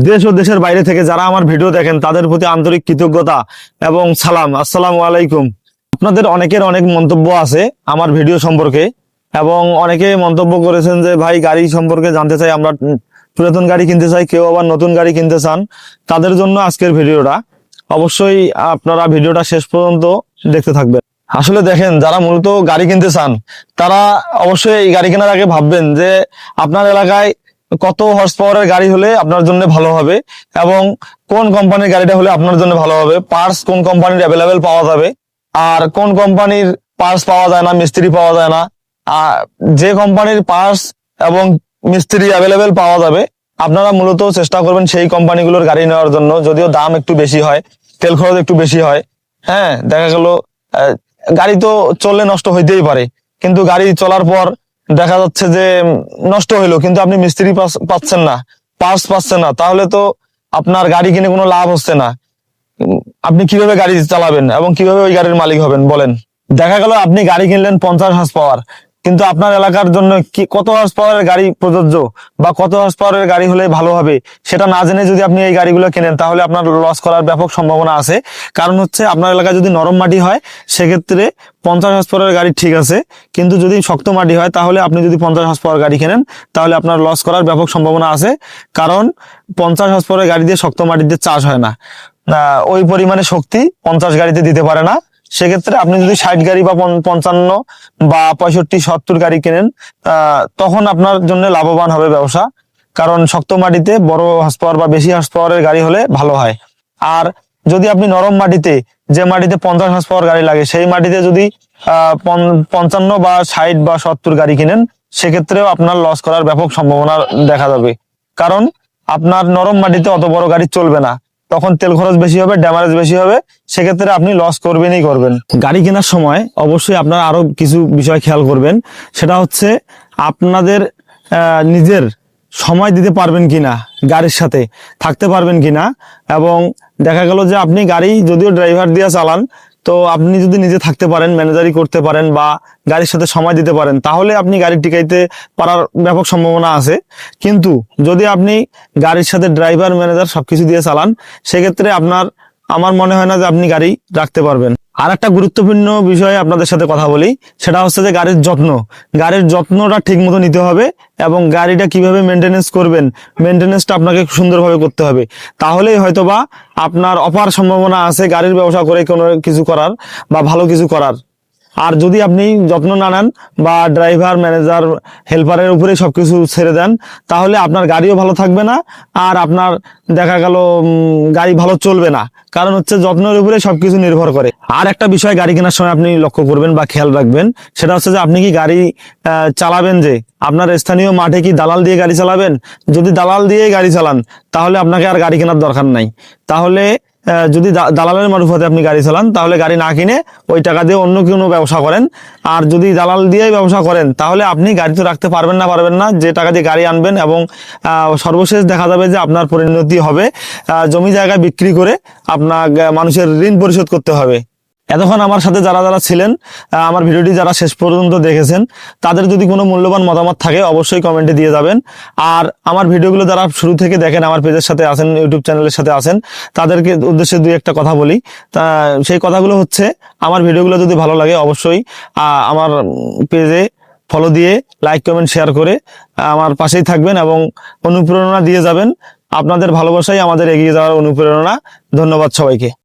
দেশ ও দেশের বাইরে থেকে যারা আমার ভিডিও দেখেন তাদের প্রতি আন্তরিক কৃতজ্ঞতা এবং সালাম। আসসালামু আলাইকুম। আপনাদের অনেকের অনেক মন্তব্য আছে আমার ভিডিও সম্পর্কে, এবং অনেকে মন্তব্য করেছেন যে ভাই গাড়ি সম্পর্কে জানতে চাই, আমরা পুরাতন গাড়ি কিনতে চাই, কেউ আবার নতুন গাড়ি কিনতে চান। তাদের জন্য আজকের ভিডিওটা, অবশ্যই আপনারা ভিডিওটা শেষ পর্যন্ত দেখতে থাকবেন। আসলে দেখেন, যারা মূলত গাড়ি কিনতে চান তারা অবশ্যই এই গাড়ি কেনার আগে ভাববেন যে আপনার এলাকায় কত হর্স পাওয়ারের গাড়ি হলে আপনার জন্য ভালো হবে, এবং কোন কোম্পানির গাড়িটা হলে আপনার জন্য ভালো হবে, পার্টস কোন কোম্পানির অ্যাভেলেবেল পাওয়া যাবে, আর কোন কোম্পানির পার্টস পাওয়া যায় না, মিস্ত্রি পাওয়া যায় না। আর যে কোম্পানির পার্টস এবং মিস্ত্রি অ্যাভেলেবেল পাওয়া যাবে আপনারা মূলত চেষ্টা করবেন সেই কোম্পানিগুলোর গাড়ি নেওয়ার জন্য। যদিও দাম একটু বেশি হয়, তেল খরচ একটু বেশি হয়, হ্যাঁ, দেখা গেল গাড়ি তো চললে নষ্ট হইতেই পারে, কিন্তু গাড়ি চলার পর দেখা যাচ্ছে যে নষ্ট হইলো, কিন্তু আপনি মিস্ত্রি পাচ্ছেন না, পার্টস পাচ্ছেন না, তাহলে তো আপনার গাড়ি কিনে কোনো লাভ হচ্ছে না। আপনি কিভাবে গাড়ি চালাবেন এবং কিভাবে ওই গাড়ির মালিক হবেন বলেন? দেখা গেল আপনি গাড়ি কিনলেন 50 হর্স পাওয়ার, কিন্তু আপনার এলাকার জন্য কি কত হর্স পাওয়ারের গাড়ি প্রযোজ্য বা কত হর্স পাওয়ারের গাড়ি হলে ভালো হবে সেটা না জেনে যদি আপনি এই গাড়িগুলো কেনেন তাহলে আপনার লস করার ব্যাপক সম্ভাবনা আছে। কারণ হচ্ছে আপনার এলাকায় যদি নরম মাটি হয় সেক্ষেত্রে 50 হর্স পাওয়ারের গাড়ি ঠিক আছে, কিন্তু যদি শক্ত মাটি হয় তাহলে আপনি যদি 50 হর্স পাওয়ার গাড়ি কেনেন তাহলে আপনার লস করার ব্যাপক সম্ভাবনা আছে। কারণ 50 হর্স পাওয়ারের গাড়ি দিয়ে শক্ত মাটিতে চাষ হয় না, ওই পরিমাণে শক্তি 50 গাড়িতে দিতে পারে না। সেক্ষেত্রে আপনি যদি 60 গাড়ি বা 55 বা 65 70 গাড়ি কেনেন তখন আপনার জন্য লাভবান হবে ব্যবসা। কারণ শক্ত মাটিতে বড় হর্স পাওয়ার বা বেশি হর্স পাওয়ারের গাড়ি হলে ভালো হয়। আর যদি আপনি নরম মাটিতে, যে মাটিতে 50 হর্স পাওয়ার গাড়ি লাগে সেই মাটিতে যদি 55 বা 60 বা 70 গাড়ি কিনেন সেক্ষেত্রেও আপনার লস করার ব্যাপক সম্ভাবনা দেখা যাবে। কারণ আপনার নরম মাটিতে অত বড় গাড়ি চলবে না, তখন তেল খরচ বেশি হবে, ড্যামারেজ বেশি হবে, সেক্ষেত্রে আপনি লস করবেনই করবেন। গাড়ি কেনার সময় অবশ্যই আপনারা আরো কিছু বিষয় খেয়াল করবেন, সেটা হচ্ছে আপনাদের নিজের সময় দিতে পারবেন কিনা, গাড়ির সাথে থাকতে পারবেন কিনা। এবং দেখা গেল যে আপনি গাড়ি যদিও ড্রাইভার দিয়ে চালান, তো আপনি যদি নিজে থাকতে পারেন, ম্যানেজারি করতে পারেন বা গাড়ির সাথে সময় দিতে পারেন তাহলে আপনি গাড়ি টিকাইতে পারার ব্যাপক সম্ভাবনা আছে। কিন্তু যদি আপনি গাড়ির সাথে ড্রাইভার ম্যানেজার সবকিছু দিয়ে চালান সেক্ষেত্রে আমার মনে হয় না যে আপনি গাড়ি রাখতে পারবেন। আর একটা গুরুত্বপূর্ণ বিষয়ে আপনাদের সাথে কথা বলি, সেটা হচ্ছে যে গাড়ির যত্নটা ঠিক মতো নিতে হবে, এবং গাড়িটা কিভাবে মেনটেনেন্স করবেন, মেনটেনেন্সটা আপনাকে সুন্দরভাবে করতে হবে। তাহলেই হয়তোবা আপনার অপার সম্ভাবনা আছে গাড়ির ব্যবসা করে কোনো কিছু করার বা ভালো কিছু করার। আর যদি আপনি যত্ন না নেন বা ড্রাইভার ম্যানেজার হেল্পারের উপরে সবকিছু ছেড়ে দেন তাহলে আপনার গাড়িও ভালো থাকবে না, আর আপনার দেখা গেল গাড়ি ভালো চলবে না। কারণ হচ্ছে যত্নের উপরে সবকিছু নির্ভর করে। আর একটা বিষয় গাড়ি কেনার সময় আপনি লক্ষ্য করবেন বা খেয়াল রাখবেন, সেটা হচ্ছে যে আপনি কি গাড়ি চালাবেন, যে আপনার স্থানীয় মাঠে কি দালাল দিয়ে গাড়ি চালাবেন? যদি দালাল দিয়ে গাড়ি চালান তাহলে আপনাকে আর গাড়ি কেনার দরকার নাই। তাহলে যদি দালালের মারফতে আপনি গাড়ি চালান তাহলে গাড়ি না কিনে ওই টাকা দিয়ে অন্য কোনো ব্যবসা করেন। আর যদি দালাল দিয়ে ব্যবসা করেন তাহলে আপনি গাড়ি তো রাখতে পারবেন না, যে টাকা দিয়ে গাড়ি আনবেন, এবং সর্বশেষ দেখা যাবে যে আপনার পরিণতি হবে জমি জায়গা বিক্রি করে আপনার মানুষের ঋণ পরিশোধ করতে হবে। এতক্ষণ আমার সাথে যারা যারা ছিলেন, আমার ভিডিওটি যারা শেষ পর্যন্ত দেখেছেন, তাদের যদি কোনো মূল্যবান মতামত থাকে অবশ্যই কমেন্টে দিয়ে যাবেন। আর আমার ভিডিওগুলো যারা শুরু থেকে দেখেন, আমার পেজের সাথে আছেন, ইউটিউব চ্যানেলের সাথে আছেন, তাদেরকে উদ্দেশ্যে দুই একটা কথা বলি। সেই কথাগুলো হচ্ছে, আমার ভিডিওগুলো যদি ভালো লাগে অবশ্যই আমার পেজে ফলো দিয়ে লাইক কমেন্ট শেয়ার করে আমার পাশেই থাকবেন এবং অনুপ্রেরণা দিয়ে যাবেন। আপনাদের ভালোবাসাই আমাদের এগিয়ে যাওয়ার অনুপ্রেরণা। ধন্যবাদ সবাইকে।